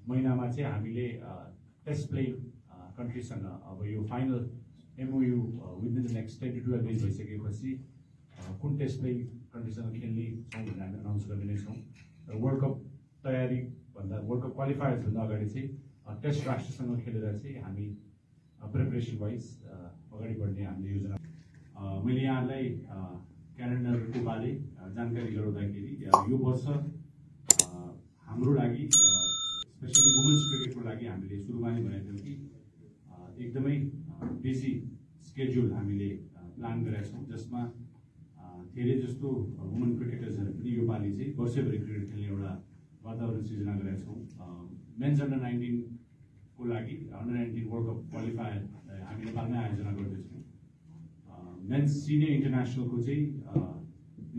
महिनामा चाहिँ हामीले टेस्ट प्लेइङ कन्ट्रीसँग अब यो final MOU within the next 10 to 12 days भइसकेपछि कुन टेस्ट प्लेइङ कन्ट्रीसँग खेल्ने छौँ भनेर हामी अनाउन्स गर्ने नै छौँ। र वर्ल्ड कप तयारी भन्दा वर्ल्ड कप क्वालिफायर्स भन्दा अगाडि चाहिँ टेस्ट राष्ट्रसँग खेलेर चाहिँ हामी प्रिपरेसन वाइज अगाडि बढ्ने हामीले योजना। मैले यहाँलाई क्यालेन्डरको बारे जानकारी गराउँदाखेरि यो वर्ष हाम्रो लागि स्पेसली वुमेन्स क्रिकेटको लागि हामीले सुरुमा नै भनेको थियौँ कि एकदमै बिजी स्केड्युल हामीले प्लान गरेका छौँ, जसमा धेरै जस्तो वुमेन क्रिकेटर्सहरू पनि यो पालि चाहिँ वर्षैभरि क्रिकेट खेल्ने एउटा वातावरण सृजना गरेका छौँ। मेन्स अन्डर 19 को लागि अन्डर 19 वर्ल्ड कप क्वालिफायर हामी नेपालमै आयोजना गर्दैछौँ। मेन्स सिनियर इन्टरनेसनलको चाहिँ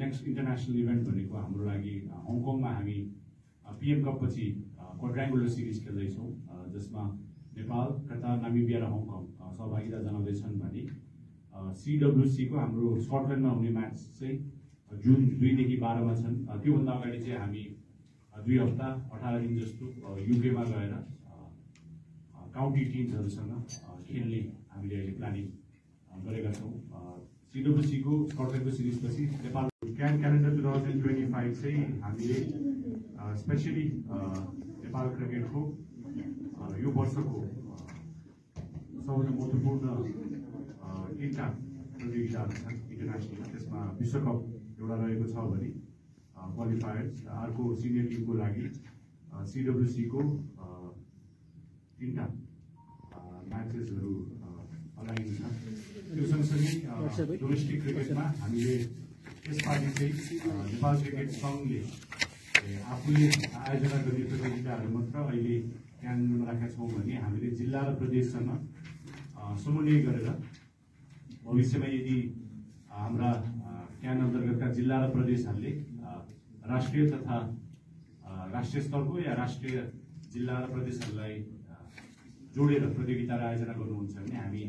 नेक्स्ट इन्टरनेसनल इभेन्ट भनेको हाम्रो लागि हङकङमा हामी PM कप पछि क्वाड्राङ्गुलर सिरिज खेल्दैछौँ, जसमा नेपाल, कतार, नामिबिया र हङकङ सहभागिता जनाउँदैछन् भने CWC को हाम्रो स्कटल्यान्डमा हुने म्याच चाहिँ जुन 2 देखि 12 मा छन्। त्योभन्दा अगाडि चाहिँ हामी 2 हप्ता 18 दिन जस्तो UK मा गएर काउन्टी टिम्सहरूसँग खेल्ने हामीले अहिले प्लानिङ गरेका छौँ। CWC को स्कटल्यान्डको सिरिजपछि नेपाल क्यालेन्डर 2025 चाहिँ हामीले स्पेसली नेपाल क्रिकेटको यो वर्षको सबैभन्दा महत्त्वपूर्ण 3टा प्रतियोगिताहरू छन् इन्टरनेसनल। त्यसमा विश्वकप एउटा रहेको छ भने क्वालिफायर्स, अर्को सिनियर टिमको लागि CWC को 3टा म्याचेसहरू अलाइन छ। त्यो सँगसँगै डोमेस्टिक क्रिकेटमा हामीले यसपालि चाहिँ नेपाल क्रिकेट सङ्घले आफूले आयोजना गर्ने प्रतियोगिताहरू मात्र अहिले क्यालेन्डरमा राखेका छौँ भने हामीले जिल्ला र प्रदेशसँग समन्वय गरेर भविष्यमा यदि हाम्रा क्यान अन्तर्गतका जिल्ला र प्रदेशहरूले राष्ट्रिय तथा राष्ट्रिय स्तरको या राष्ट्रिय जिल्ला र प्रदेशहरूलाई जोडेर प्रतियोगिताहरू आयोजना गर्नुहुन्छ भने हामी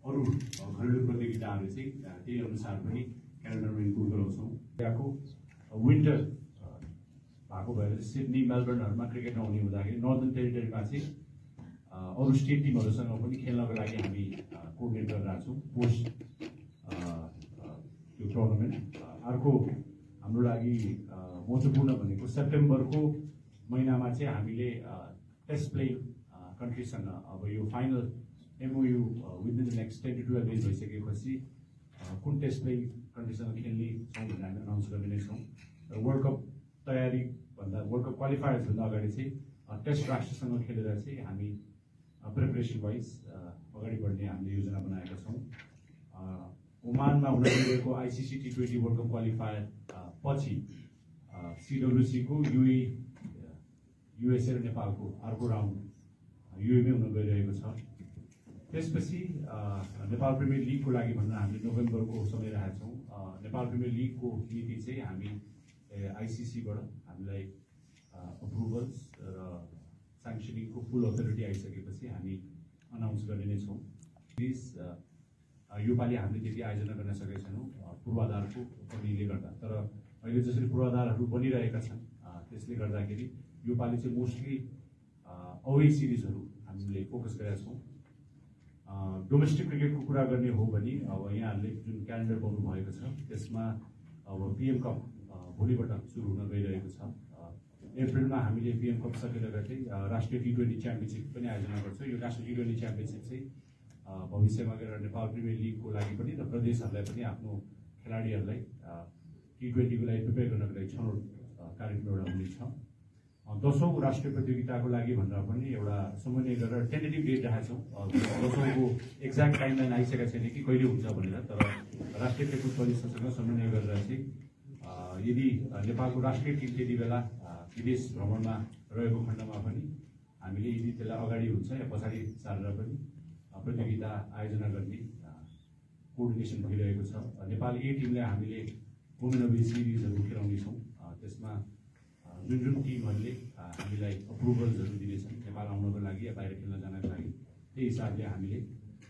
अरू घरेलु प्रतियोगिताहरू चाहिँ त्यही अनुसार पनि क्यालेन्डरमा इन्क्लुड गराउँछौँ। त्यहाँको विन्टर भएको भएर सिडनी, मेलबर्नहरूमा क्रिकेट नहुने हुँदाखेरि नर्दर्न टेरिटरीमा चाहिँ अरू स्टेट टिमहरूसँग पनि खेल्नको लागि हामी कोर्डिनेट गरिरहेको छौँ पोस्ट त्यो टुर्नामेन्ट। अर्को हाम्रो लागि महत्त्वपूर्ण भनेको सेप्टेम्बरको महिनामा चाहिँ हामीले टेस्ट प्लेइङ कन्ट्रीसँग अब यो final MOU within the next 10 to 12 days भइसकेपछि कुन टेस्ट प्लेइङ कन्ट्रीसँग खेल्ने छौँ भनेर हामी अनाउन्स गर्ने नै छौँ। र वर्ल्ड कप तयारी भन्दा वर्ल्ड कप क्वालिफायर्स भन्दा अगाडि चाहिँ टेस्ट राष्ट्रसँग खेलेर चाहिँ हामी प्रिपरेसन वाइज अगाडि बढ्ने हामीले योजना बनाएका छौँ। ओमानमा हुन गइरहेको ICC T20 world cup qualifier पछि CWC को USA र नेपालको अर्को राउन्ड UAE मै हुन गइरहेको छ। त्यसपछि नेपाल प्रिमियर लिगको लागि भनेर हामीले नोभेम्बरको समय राखेका छौँ। नेपाल प्रिमियर लिगको नीति चाहिँ हामी ICC बाट हामीलाई अप्रुभल्स र स्याङ्सनिङको फुल अथोरिटी आइसकेपछि हामी अनाउन्स गर्ने नै छौँ। योपालि हामीले त्यति आयोजना गर्न सकेका छैनौँ पूर्वाधारको कमीले गर्दा, तर अहिले जसरी पूर्वाधारहरू बनिरहेका छन् त्यसले गर्दाखेरि योपालि चाहिँ मोस्टली अवे सिरिजहरू हामीले फोकस गरेका छौँ। डोमेस्टिक क्रिकेटको कुरा गर्ने हो भने अब यहाँहरूले जुन क्यालेन्डर बनाउनु भएको छ त्यसमा अब PM कप भोलिबाट सुरु हुन गइरहेको छ। अप्रिलमा हामीले PM कप सकेर चाहिँ राष्ट्रिय T20 च्याम्पियनसिप पनि आयोजना गर्छौँ। यो राष्ट्रिय T20 च्याम्पियनसिप चाहिँ भविष्यमा गएर नेपाल प्रिमियर लिगको लागि पनि र प्रदेशहरूलाई पनि आफ्नो खेलाडीहरूलाई T20 को लागि प्रिपेयर गर्नको लागि छनौट कार्यक्रम एउटा हुनेछ। 10औं राष्ट्रिय प्रतियोगिताको लागि भनेर पनि एउटा समन्वय गरेर टेन्टेटिभ डेट राखेका छौँ। 10औंको एक्ज्याक्ट टाइमलाइन आइसकेको छैन कि कहिले हुन्छ भनेर, तर राष्ट्रिय क्रिकेट परिषदसँग समन्वय गरेर चाहिँ यदि नेपालको राष्ट्रिय टिम त्यति बेला विदेश भ्रमणमा रहेको खण्डमा पनि हामीले यदि त्यसलाई अगाडि हुन्छ या पछाडि सारेर पनि प्रतियोगिता आयोजना गर्ने कोअर्डिनेसन भइरहेको छ। नेपाल A टिमलाई हामीले वुमेन अवे सिरिजहरू खेलाउनेछौँ। त्यसमा जुन जुन टिमहरूले हामीलाई अप्रुभल्सहरू दिनेछन् नेपाल आउनको लागि या बाहिर खेल्न जानको लागि, त्यही हिसाबले हामीले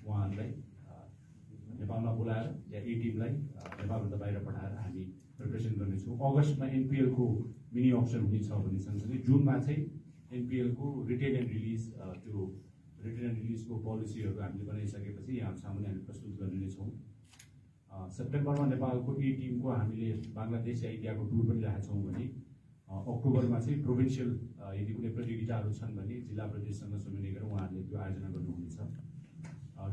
उहाँहरूलाई नेपालमा बोलाएर या A टिमलाई नेपालभन्दा बाहिर पठाएर हामी प्रिपरेसन गर्नेछौँ। अगस्तमा NPL को मिनी अक्सन हुनेछ भने सँगसँगै जुनमा चाहिँ NPL को रिटेन एन्ड रिलिज त्यो रिटेन एन्ड रिलिजको पोलिसीहरू हामीले बनाइसकेपछि यहाँ सामुन्ने हामी प्रस्तुत गर्ने नै छौँ। सेप्टेम्बरमा नेपालको ए टिमको हामीले बङ्गलादेश या इन्डियाको टुर पनि राखेका छौँ भने अक्टोबरमा चाहिँ प्रोभिन्सियल यदि कुनै प्रतियोगिताहरू छन् भने जिल्ला प्रदेशसँग समन्वय गरेर उहाँहरूले त्यो आयोजना गर्नुहुनेछ।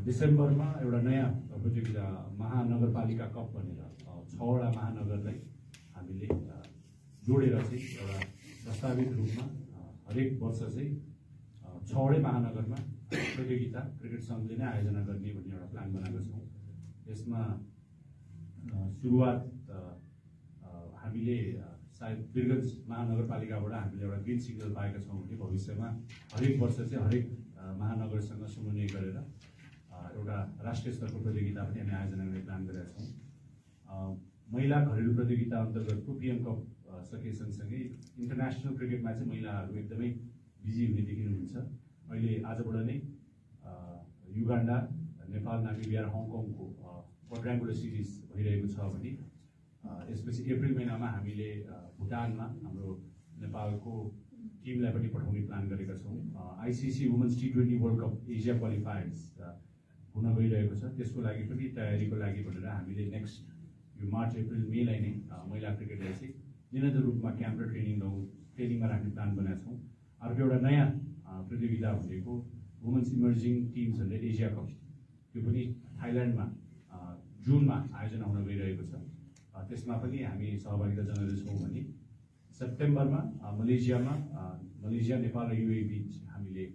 डिसेम्बरमा एउटा नयाँ प्रतियोगिता महानगरपालिका कप भनेर 6वटा महानगरलाई हामीले जोडेर चाहिँ एउटा प्रस्तावित रूपमा हरेक वर्ष चाहिँ 6वटै महानगरमा प्रतियोगिता क्रिकेट सङ्घले नै आयोजना गर्ने भन्ने एउटा प्लान बनाएको छौँ। यसमा सुरुवात हामीले सायद वीरगञ्ज महानगरपालिकाबाट हामीले एउटा ग्रिन सिग्नल पाएका छौँ भने भविष्यमा हरेक वर्ष चाहिँ हरेक महानगरसँग समन्वय गरेर एउटा राष्ट्रिय स्तरको प्रतियोगिता पनि हामी आयोजना गर्ने प्लान गरेका छौँ। महिला घरेलु प्रतियोगिता अन्तर्गतको PM कप सके सँगसँगै इन्टरनेसनल क्रिकेटमा चाहिँ महिलाहरू एकदमै बिजी हुने देखिनुहुन्छ। अहिले आजबाट नै युगान्डा, नेपाल, नामिबिया र हङकङको क्वाड्राङ्गुलर सिरिज भइरहेको छ भने यसपछि अप्रिल महिनामा हामीले भुटानमा हाम्रो नेपालको टिमलाई पनि पठाउने प्लान गरेका छौँ। ICC women's T20 world cup Asia qualifiers हुन गइरहेको छ, त्यसको लागि पनि तयारीको लागि भनेर हामीले नेक्स्ट यो मार्च अप्रिल मेलाई नै महिला क्रिकेटलाई चाहिँ निरन्तर रूपमा क्याम्प र ट्रेनिङमा राख्ने प्लान बनाएका छौँ। अर्को एउटा नयाँ प्रतियोगिता भनेको वुमेन्स इमर्जिङ टिम्सहरूले एसिया कप, त्यो पनि थाइल्यान्डमा जुनमा आयोजना हुन गइरहेको छ। त्यसमा पनि हामी सहभागिता जनाउँदैछौँ भने सेप्टेम्बरमा मलेसिया, नेपाल र UAE बीच हामीले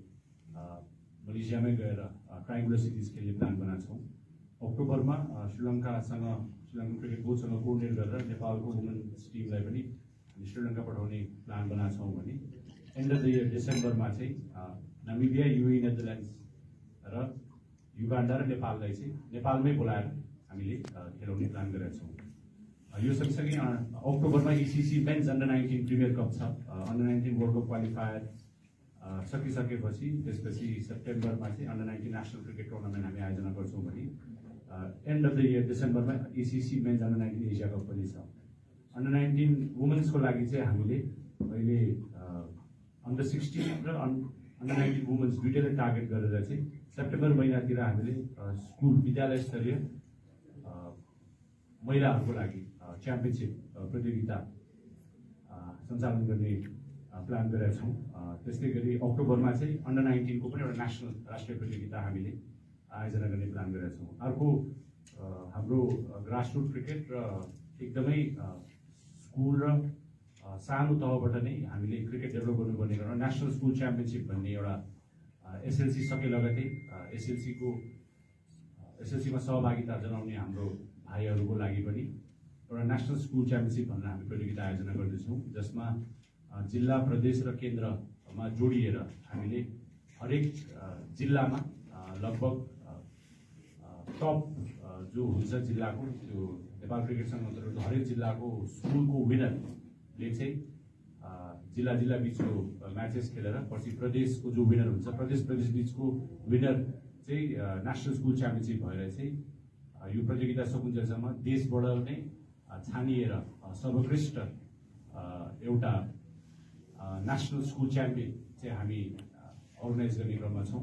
मलेसियामै गएर ट्रायङ्गुलर सिरिज खेल्ने प्लान बनाएको छौँ। अक्टोबरमा श्रीलङ्कन क्रिकेट बोर्डसँग कोअर्डिनेट गरेर नेपालको वुमेन्स टिमलाई पनि श्रीलङ्का पठाउने प्लान बनाएको छौँ भने एन्ड अफ द इयर डिसेम्बरमा चाहिँ नामिबिया, UAE, नेदरल्यान्ड्स र युगान्डा र नेपाललाई चाहिँ नेपालमै बोलाएर हामीले खेलाउने प्लान गरेका छौँ। यो सँगसँगै अक्टोबरमा ECC मेन्स अन्डर-19 प्रिमियर कप छ। अन्डर-19 वर्ल्ड कप क्वालिफायर सकिसकेपछि त्यसपछि सेप्टेम्बरमा चाहिँ अन्डर-19 नेसनल क्रिकेट टुर्नामेन्ट हामी आयोजना गर्छौँ भने एन्ड अफ द इयर डिसेम्बरमा ECC मेन्स अन्डर-19 एसिया कप पनि छ। अन्डर-19 वुमेन्सको लागि चाहिँ हामीले अहिले अन्डर-16 र अन्डर-19 वुमेन्स दुइटैलाई टार्गेट गरेर चाहिँ सेप्टेम्बर महिनातिर हामीले स्कुल विद्यालय स्तरीय महिलाहरूको लागि च्याम्पियनसिप प्रतियोगिता सञ्चालन गर्ने प्लान गरेका छौँ। त्यस्तै गरी अक्टोबरमा चाहिँ अन्डर-19 को पनि एउटा नेसनल राष्ट्रिय प्रतियोगिता हामीले आयोजना गर्ने प्लान गरेका छौँ। अर्को हाम्रो ग्रासरुट क्रिकेट र एकदमै स्कुल र सानो तहबाट नै हामीले क्रिकेट डेभलप गर्नुपर्ने गरेर नेसनल स्कुल च्याम्पियनसिप भन्ने एउटा SLC सके लगतै SLCमा सहभागिता जनाउने हाम्रो भाइहरूको लागि पनि एउटा नेसनल स्कुल च्याम्पियनसिप भनेर हामी प्रतियोगिता आयोजना गर्दैछौँ, जसमा जिल्ला, प्रदेश र केन्द्रमा जोडिएर हामीले हरेक जिल्लामा लगभग टप जो हुन्छ जिल्लाको त्यो नेपाल क्रिकेट सङ्घ अन्तर्गत हरेक जिल्लाको स्कुलको विनरले चाहिँ जिल्ला बिचको म्याचेस खेलेर पछि प्रदेशको जो विनर हुन्छ प्रदेश बिचको विनर चाहिँ नेसनल स्कुल च्याम्पियनसिप भएर चाहिँ यो प्रतियोगिता सकुन्जेलसम्म देशबाट नै छानिएर सर्वोत्कृष्ट एउटा नेसनल स्कुल च्याम्पियन चाहिँ हामी अर्गनाइज गर्ने क्रममा छौँ।